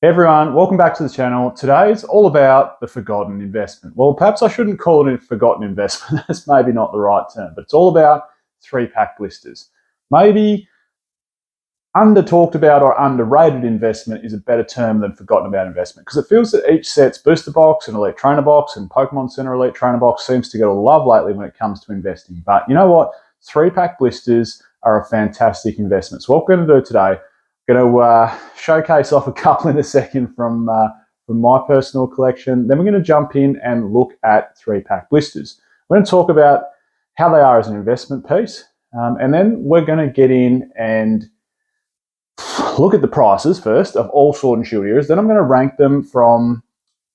Hey everyone, welcome back to the channel. Today is all about the forgotten investment. Well, perhaps I shouldn't call it a forgotten investment. That's maybe not the right term, but it's all about three-pack blisters. Maybe under talked about or underrated investment is a better term than forgotten about investment, because it feels that each set's booster box and elite trainer box and Pokemon Center elite trainer box seems to get a love lately when it comes to investing. But you know what? Three-pack blisters are a fantastic investment. So what we're going to do today, going to showcase off a couple in a second from my personal collection. Then we're going to jump in and look at three-pack blisters. We're going to talk about how they are as an investment piece, and then we're going to get in and look at the prices first of all Sword and Shield eras. Then I'm going to rank them from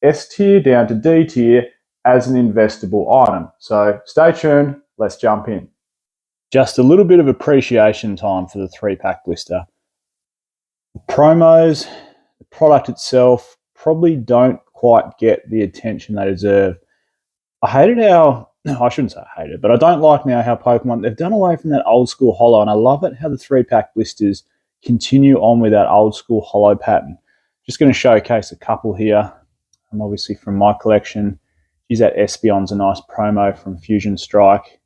S tier down to D tier as an investable item. So stay tuned. Let's jump in. Just a little bit of appreciation time for the three-pack blister. The promos, the product itself probably don't quite get the attention they deserve. I hated how, I shouldn't say I hate it, but I don't like now how Pokemon, they've done away from that old school holo, and I love it how the three-pack blisters continue on with that old school holo pattern. Just going to showcase a couple here. And obviously from my collection, use that Espeon's a nice promo from Fusion Strike.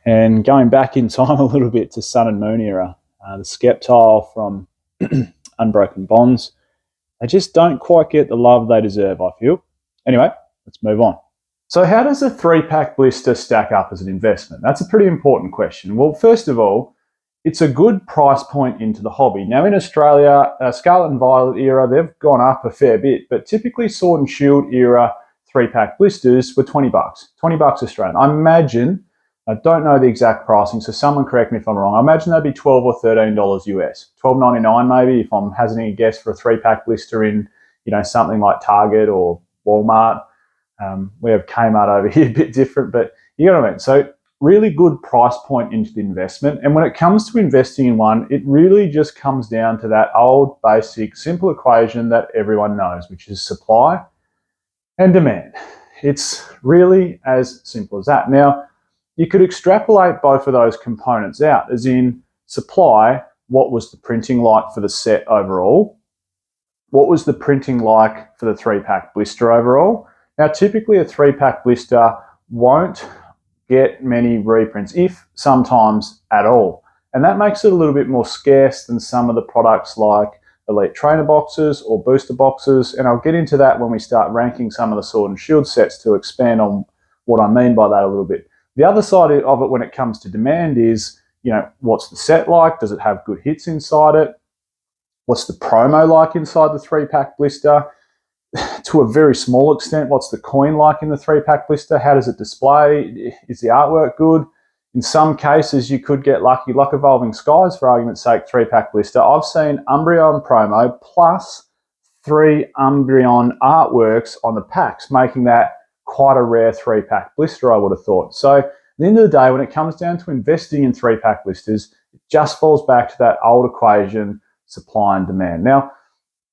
And going back in time a little bit to Sun and Moon era, the Skeptile from Unbroken Bonds, they just don't quite get the love they deserve, I feel. Anyway, let's move on. So how does a three-pack blister stack up as an investment? That's a pretty important question. Well, first of all, it's a good price point into the hobby. Now in Australia, Scarlet and Violet era, they've gone up a fair bit, but typically Sword and Shield era three-pack blisters were $20, $20 Australian. I imagine, I don't know the exact pricing, so someone correct me if I'm wrong. I imagine they'd be $12 or $13 US. $12.99 maybe if I'm hazarding a guess for a three-pack blister in, something like Target or Walmart. We have Kmart over here, a bit different, but you know what I mean. So really good price point into the investment. And when it comes to investing in one, it really just comes down to that old basic simple equation that everyone knows, which is supply and demand. It's really as simple as that. Now, you could extrapolate both of those components out, as in supply, what was the printing like for the set overall? What was the printing like for the three-pack blister overall? Now, typically a three-pack blister won't get many reprints, if sometimes at all. And that makes it a little bit more scarce than some of the products like elite trainer boxes or booster boxes. And I'll get into that when we start ranking some of the Sword and Shield sets to expand on what I mean by that a little bit. The other side of it when it comes to demand is, what's the set like? Does it have good hits inside it? What's the promo like inside the three-pack blister? To a very small extent, what's the coin like in the three-pack blister? How does it display? Is the artwork good? In some cases, you could get lucky. Like Evolving Skies, for argument's sake, three-pack blister. I've seen Umbreon promo plus 3 Umbreon artworks on the packs, making that quite a rare three-pack blister, I would have thought. So at the end of the day, when it comes down to investing in three-pack blisters, it just falls back to that old equation, supply and demand. Now,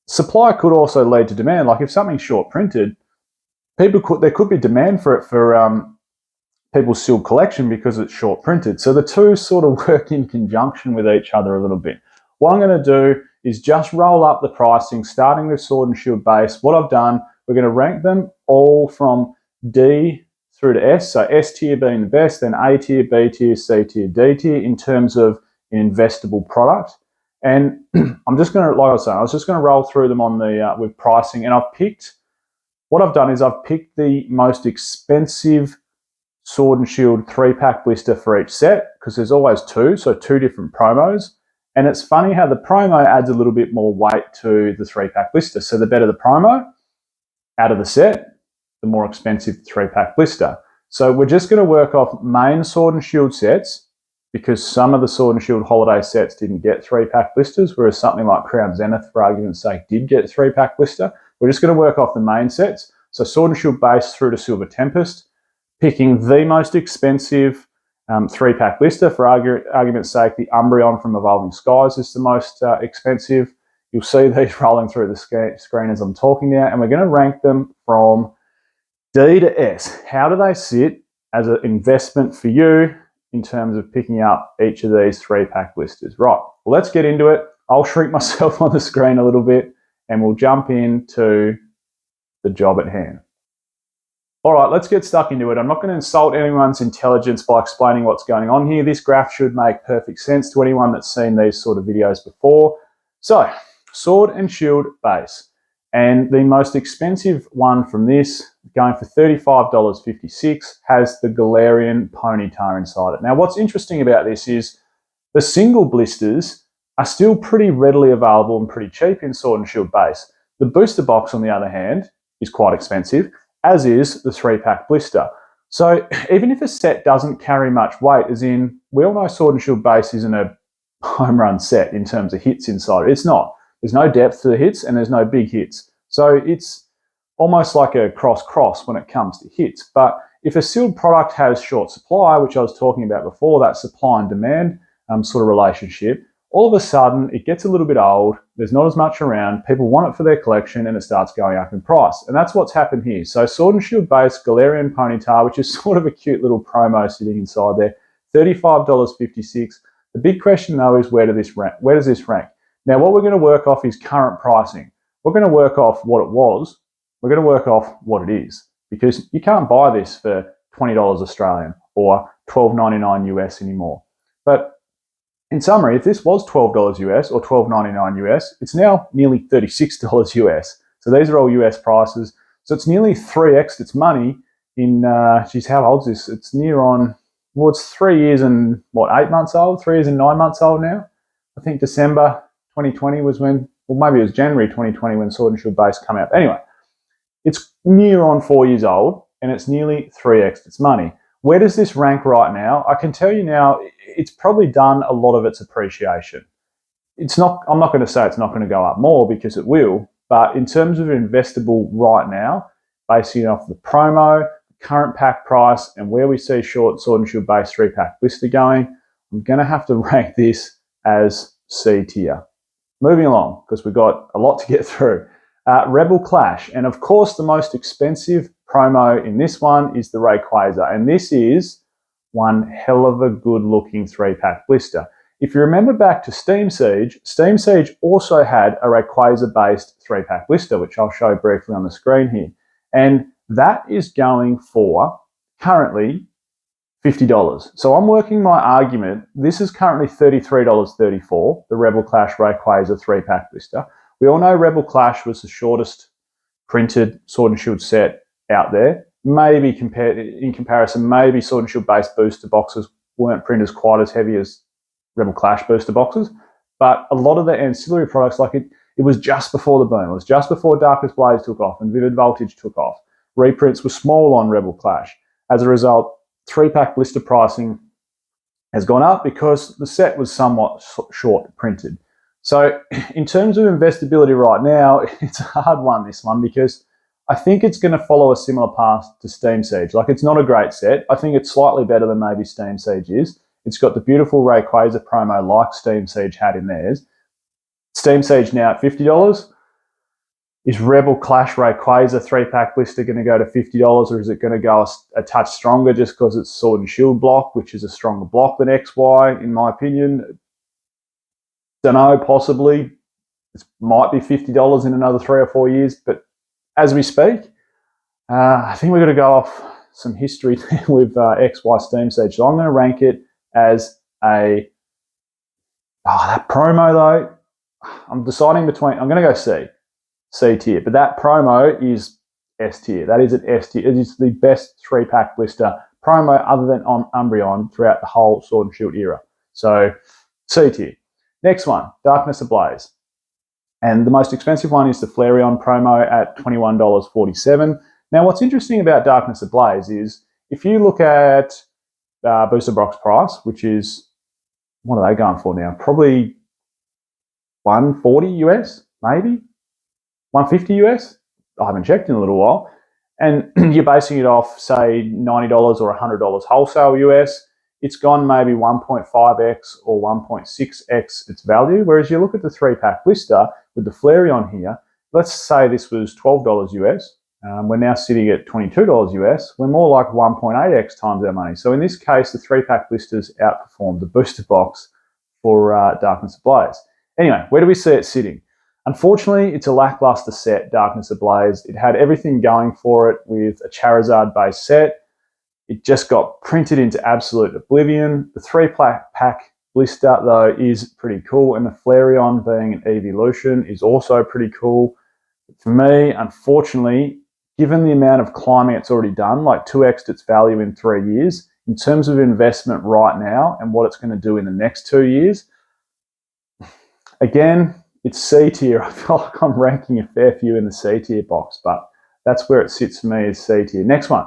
supply could also lead to demand. Like if something's short printed, there could be demand for it for people's sealed collection because it's short printed. So the two sort of work in conjunction with each other a little bit. What I'm going to do is just roll up the pricing, starting with Sword and Shield base. What I've done, we're going to rank them all from D through to S. So S tier being the best, then A tier, B tier, C tier, D tier in terms of an investable product. And I'm just going to, like I was saying, I was just going to roll through them on the with pricing. And what I've done is I've picked the most expensive Sword and Shield three-pack blister for each set, because there's always two, so two different promos. And it's funny how the promo adds a little bit more weight to the three-pack blister. So the better the promo out of the set, the more expensive the three-pack blister. So we're just going to work off main Sword and Shield sets, because some of the Sword and Shield holiday sets didn't get three-pack blisters, whereas something like Crown Zenith, for argument's sake, did get a three-pack blister. We're just going to work off the main sets. So Sword and Shield base through to Silver Tempest, picking the most expensive three-pack blister. For argument's sake, the Umbreon from Evolving Skies is the most expensive. You'll see these rolling through the screen as I'm talking now, and we're going to rank them from D to S. How do they sit as an investment for you in terms of picking up each of these three-pack blisters? Right, well, let's get into it. I'll shrink myself on the screen a little bit, and we'll jump into the job at hand. All right, let's get stuck into it. I'm not going to insult anyone's intelligence by explaining what's going on here. This graph should make perfect sense to anyone that's seen these sort of videos before. So, sword and shield base. And the most expensive one from this, going for $35.56, has the Galarian Ponyta inside it. Now, what's interesting about this is the single blisters are still pretty readily available and pretty cheap in sword and shield base. The booster box, on the other hand, is quite expensive, as is the 3-pack blister. So even if a set doesn't carry much weight, as in, we all know sword and shield base isn't a home run set in terms of hits inside it. It's not. There's no depth to the hits and there's no big hits. So it's almost like a cross-cross when it comes to hits. But if a sealed product has short supply, which I was talking about before, that supply and demand sort of relationship, all of a sudden it gets a little bit old, there's not as much around, people want it for their collection, and it starts going up in price. And that's what's happened here. So Sword and Shield base Galarian Ponyta, which is sort of a cute little promo sitting inside there, $35.56. The big question though is where does this rank? Now what we're going to work off is current pricing. We're going to work off what it was, we're going to work off what it is, because you can't buy this for $20 Australian or $12.99 US anymore. But in summary, if this was $12 US or $12.99 US, it's now nearly $36 US. So these are all US prices. So it's nearly 3x its money in, geez, how old is this? It's near on, well, it's 3 years and, 8 months old? 3 years and 9 months old now? I think December 2020 was when, well, maybe it was January 2020 when Sword and Shield base come out. Anyway, it's near on 4 years old, and it's nearly 3x its money. Where does this rank right now? I can tell you now, it's probably done a lot of its appreciation. I'm not going to say it's not going to go up more, because it will, but in terms of investable right now, basing off the promo, current pack price, and where we see short Sword and Shield base 3-pack blister going, I'm going to have to rank this as C tier. Moving along, because we've got a lot to get through. Rebel Clash, and of course the most expensive promo in this one is the Rayquaza, and this is one hell of a good looking 3-pack blister. If you remember back to Steam Siege also had a Rayquaza based 3-pack blister, which I'll show briefly on the screen here, and that is going for currently $50. So I'm working my argument. This is currently $33.34, the Rebel Clash Rayquaza 3-pack blister. We all know Rebel Clash was the shortest printed Sword and Shield set out there. Maybe in comparison, maybe Sword and Shield based booster boxes weren't printed as quite as heavy as Rebel Clash booster boxes, but a lot of the ancillary products, like it was just before the boom. It was just before Darkness Blaze took off and Vivid Voltage took off. Reprints were small on Rebel Clash. As a result, 3-pack blister pricing has gone up because the set was somewhat short printed. So in terms of investability right now, it's a hard one, this one, because I think it's going to follow a similar path to Steam Siege. Like, it's not a great set. I think it's slightly better than maybe Steam Siege is. It's got the beautiful Rayquaza promo like Steam Siege had in theirs. Steam Siege now at $50. Is Rebel Clash Rayquaza 3-pack blister going to go to $50, or is it going to go a touch stronger just because it's Sword and Shield block, which is a stronger block than XY, in my opinion? Don't know, possibly. It might be $50 in another 3 or 4 years, but as we speak, I think we're going to go off some history with XY Steam Siege. So I'm going to rank it as a... that promo, though, I'm deciding between... I'm going to go C tier, but that promo is S tier. That is an S tier. It is the best 3-pack blister promo other than on Umbreon throughout the whole Sword and Shield era. So C tier. Next one, Darkness Ablaze. And the most expensive one is the Flareon promo at $21.47. Now, what's interesting about Darkness Ablaze is if you look at booster box price, which is, what are they going for now? Probably $140 US, maybe? $150 US? I haven't checked in a little while. And you're basing it off, say, $90 or $100 wholesale US. It's gone maybe 1.5x or 1.6x its value. Whereas you look at the 3-pack blister with the Flareon here, let's say this was $12 US. We're now sitting at $22 US. We're more like 1.8x times our money. So in this case, the 3-pack blisters outperformed the booster box for Darkness Ablaze. Anyway, where do we see it sitting? Unfortunately, it's a lackluster set, Darkness Ablaze. It had everything going for it with a Charizard-based set. It just got printed into absolute oblivion. The 3-pack blister, though, is pretty cool, and the Flareon being an evolution is also pretty cool. For me, unfortunately, given the amount of climbing it's already done, like 2x'd its value in 3 years, in terms of investment right now and what it's going to do in the next 2 years, again, it's C tier. I feel like I'm ranking a fair few in the C tier box, but that's where it sits for me, is C tier. Next one,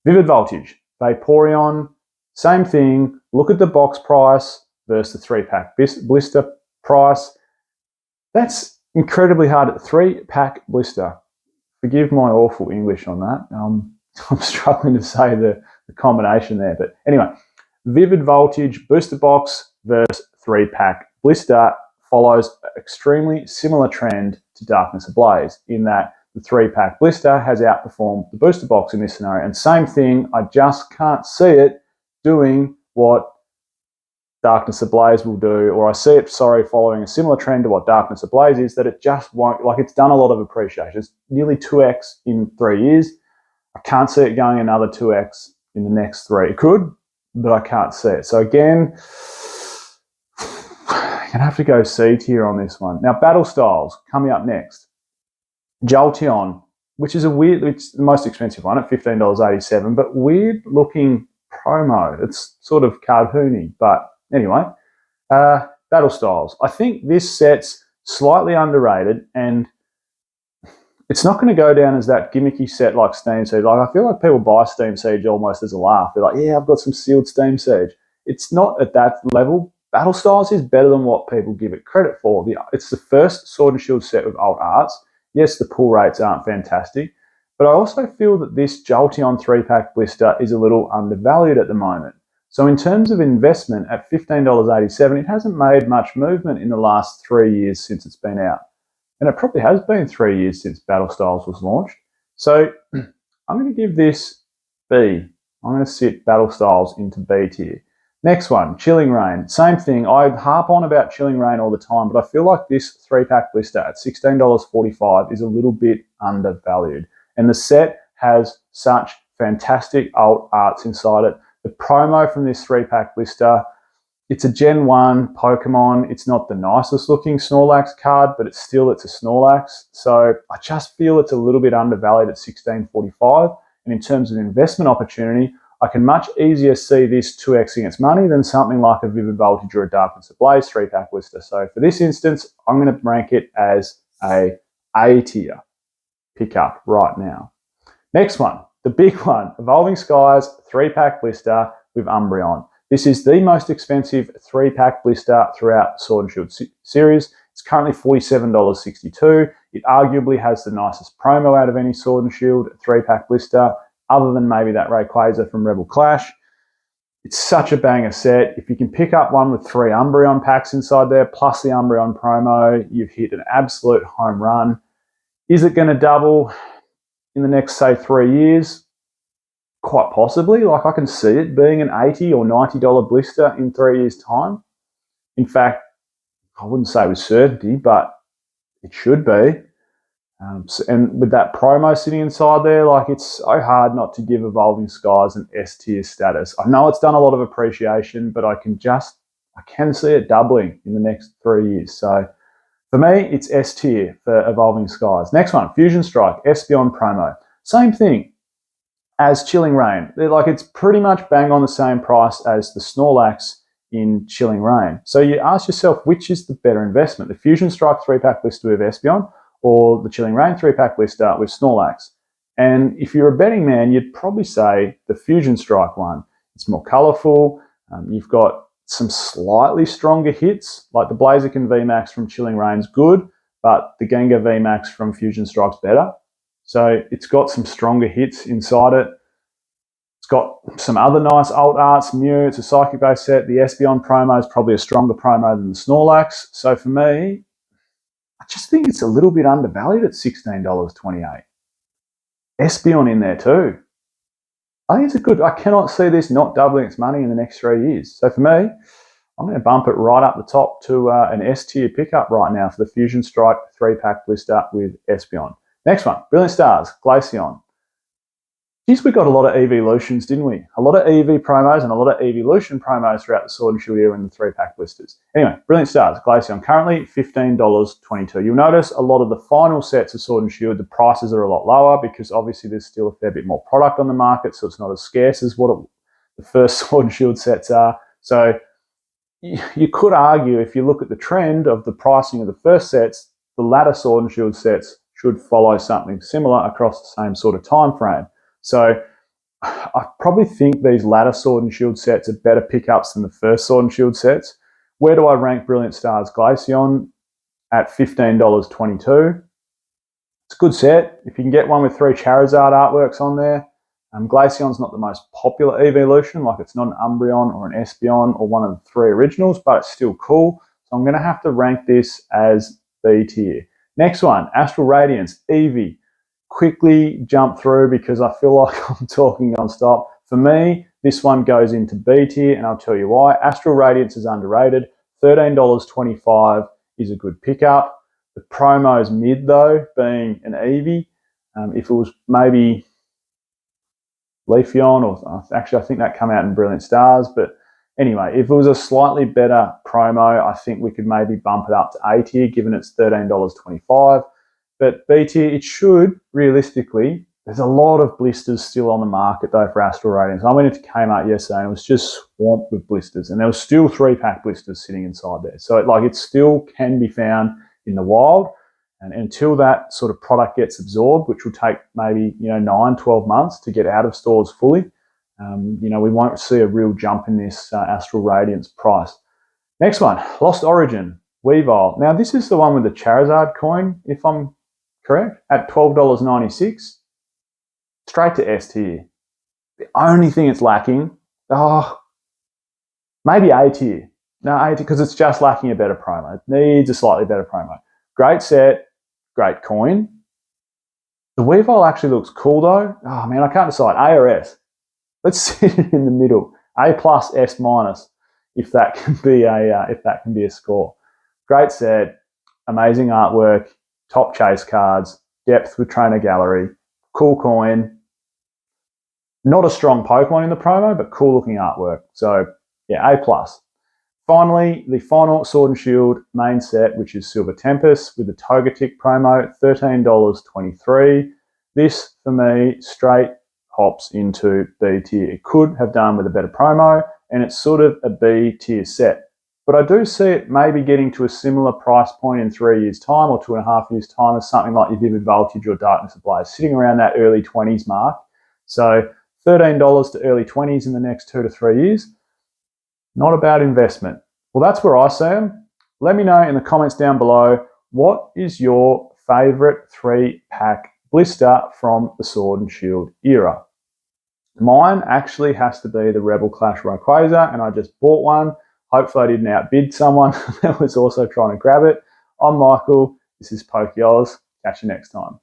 Vivid Voltage. Vaporeon, same thing. Look at the box price versus the 3-pack blister price. That's incredibly hard. 3-pack blister. Forgive my awful English on that. I'm struggling to say the combination there. But anyway, Vivid Voltage booster box versus 3-pack blister follows an extremely similar trend to Darkness Ablaze in that the 3-pack blister has outperformed the booster box in this scenario. And same thing, I just can't see it doing what Darkness Ablaze will do, or I see it, following a similar trend to what Darkness Ablaze is, that it just won't, like, it's done a lot of appreciation. It's nearly 2x in 3 years. I can't see it going another 2x in the next 3. It could, but I can't see it. So again, I'm going to have to go C tier on this one. Now, Battle Styles, coming up next. Jolteon, which is it's the most expensive one at $15.87, but weird looking promo. It's sort of cartoony, but anyway, Battle Styles. I think this set's slightly underrated, and it's not going to go down as that gimmicky set like Steam Siege. Like, I feel like people buy Steam Siege almost as a laugh. They're like, yeah, I've got some sealed Steam Siege. It's not at that level. Battle Styles is better than what people give it credit for. It's the first Sword and Shield set with alt arts. Yes, the pull rates aren't fantastic, but I also feel that this Jolteon 3-pack blister is a little undervalued at the moment. So in terms of investment at $15.87, it hasn't made much movement in the last 3 years since it's been out. And it probably has been 3 years since Battle Styles was launched. So I'm going to give this B. I'm going to sit Battle Styles into B tier. Next one, Chilling Reign. Same thing. I harp on about Chilling Reign all the time, but I feel like this 3-pack blister at $16.45 is a little bit undervalued. And the set has such fantastic alt arts inside it. The promo from this 3-pack blister, it's a Gen 1 Pokemon. It's not the nicest looking Snorlax card, but it's a Snorlax. So I just feel it's a little bit undervalued at $16.45. And in terms of investment opportunity, I can much easier see this 2xing its money than something like a Vivid Voltage or a Darkness Ablaze 3-pack blister. So for this instance, I'm going to rank it as a A tier pickup right now. Next one, the big one, Evolving Skies 3-pack blister with Umbreon. This is the most expensive 3-pack blister throughout the Sword and Shield series. It's currently $47.62. It arguably has the nicest promo out of any Sword and Shield 3-pack blister, other than maybe that Rayquaza from Rebel Clash. It's such a banger set. If you can pick up one with 3 Umbreon packs inside there, plus the Umbreon promo, you've hit an absolute home run. Is it going to double in the next, say, 3 years? Quite possibly. Like, I can see it being an $80 or $90 blister in 3 years' time. In fact, I wouldn't say with certainty, but it should be. And with that promo sitting inside there, like, it's so hard not to give Evolving Skies an S tier status. I know it's done a lot of appreciation, but I can see it doubling in the next 3 years. So for me, it's S tier for Evolving Skies. Next one, Fusion Strike, Espeon promo. Same thing as Chilling Reign. It's pretty much bang on the same price as the Snorlax in Chilling Reign. So you ask yourself, which is the better investment? The Fusion Strike 3-pack blister with Espeon, or the Chilling Reign 3-pack blister with Snorlax? And if you're a betting man, you'd probably say the Fusion Strike one. It's more colourful. You've got some slightly stronger hits, like the Blaziken VMAX from Chilling Reign's good, but the Gengar VMAX from Fusion Strike's better. So it's got some stronger hits inside it. It's got some other nice alt arts. Mew, it's a Psychic-based set. The Espeon promo is probably a stronger promo than the Snorlax. So for me, I just think it's a little bit undervalued at $16.28. Espeon in there too. I think it's I cannot see this not doubling its money in the next 3 years. So for me, I'm going to bump it right up the top to an S tier pickup right now for the Fusion Strike 3-pack blister with Espeon. Next one, Brilliant Stars, Glaceon. Geez, we got a lot of evolutions, didn't we? A lot of EV promos and a lot of evolution promos throughout the Sword and Shield era in the 3-pack blisters. Anyway, Brilliant Stars, Glaceon, currently $15.22. You'll notice a lot of the final sets of Sword and Shield, the prices are a lot lower because obviously there's still a fair bit more product on the market, so it's not as scarce as what the first Sword and Shield sets are. So you could argue, if you look at the trend of the pricing of the first sets, the latter Sword and Shield sets should follow something similar across the same sort of time frame. So I probably think these latter Sword and Shield sets are better pickups than the first Sword and Shield sets. Where do I rank Brilliant Stars Glaceon? At $15.22. It's a good set. If you can get one with 3 Charizard artworks on there. Glaceon's not the most popular evolution, like it's not an Umbreon or an Espeon or one of the 3 originals, but it's still cool. So I'm going to have to rank this as B tier. Next one, Astral Radiance, Eevee. Quickly jump through because I feel like I'm talking non-stop. For me, this one goes into B tier, and I'll tell you why. Astral Radiance is underrated. $13.25 is a good pickup. The promo's mid though, being an Eevee. If it was maybe Leafeon, or actually I think that came out in Brilliant Stars, but anyway, if it was a slightly better promo, I think we could maybe bump it up to A tier, given it's $13.25. But B tier, it should, realistically, there's a lot of blisters still on the market though for Astral Radiance. I went into Kmart yesterday and it was just swamped with blisters, and there was still 3-pack blisters sitting inside there. So it still can be found in the wild, and until that sort of product gets absorbed, which will take maybe 9-12 months to get out of stores fully, we won't see a real jump in this Astral Radiance price. Next one, Lost Origin, Weavile. Now this is the one with the Charizard coin, if I'm correct, at $12.96. Straight to S tier. The only thing it's lacking, maybe A tier. No, A tier, because it's just lacking a better promo. It needs a slightly better promo. Great set, great coin. The Weavile actually looks cool though. Oh man, I can't decide. A or S. Let's sit it in the middle. A plus, S minus, if that can be a score. Great set, amazing artwork, top chase cards, depth with trainer gallery, cool coin. Not a strong Pokemon in the promo, but cool looking artwork. So yeah, A plus. Finally, the final Sword and Shield main set, which is Silver Tempest with the Togetic promo, $13.23. This, for me, straight hops into B tier. It could have done with a better promo, and it's sort of a B tier set. But I do see it maybe getting to a similar price point in 3 years' time or 2.5 years' time as something like your Vivid Voltage or Darkness Ablaze, sitting around that early 20s mark. So $13 to early 20s in the next 2 to 3 years. Not a bad investment. Well, that's where I see them. Let me know in the comments down below, what is your favourite 3-pack blister from the Sword and Shield era? Mine actually has to be the Rebel Clash Rayquaza, and I just bought one. Hopefully I didn't outbid someone that was also trying to grab it. I'm Michael. This is Poke Oz. Catch you next time.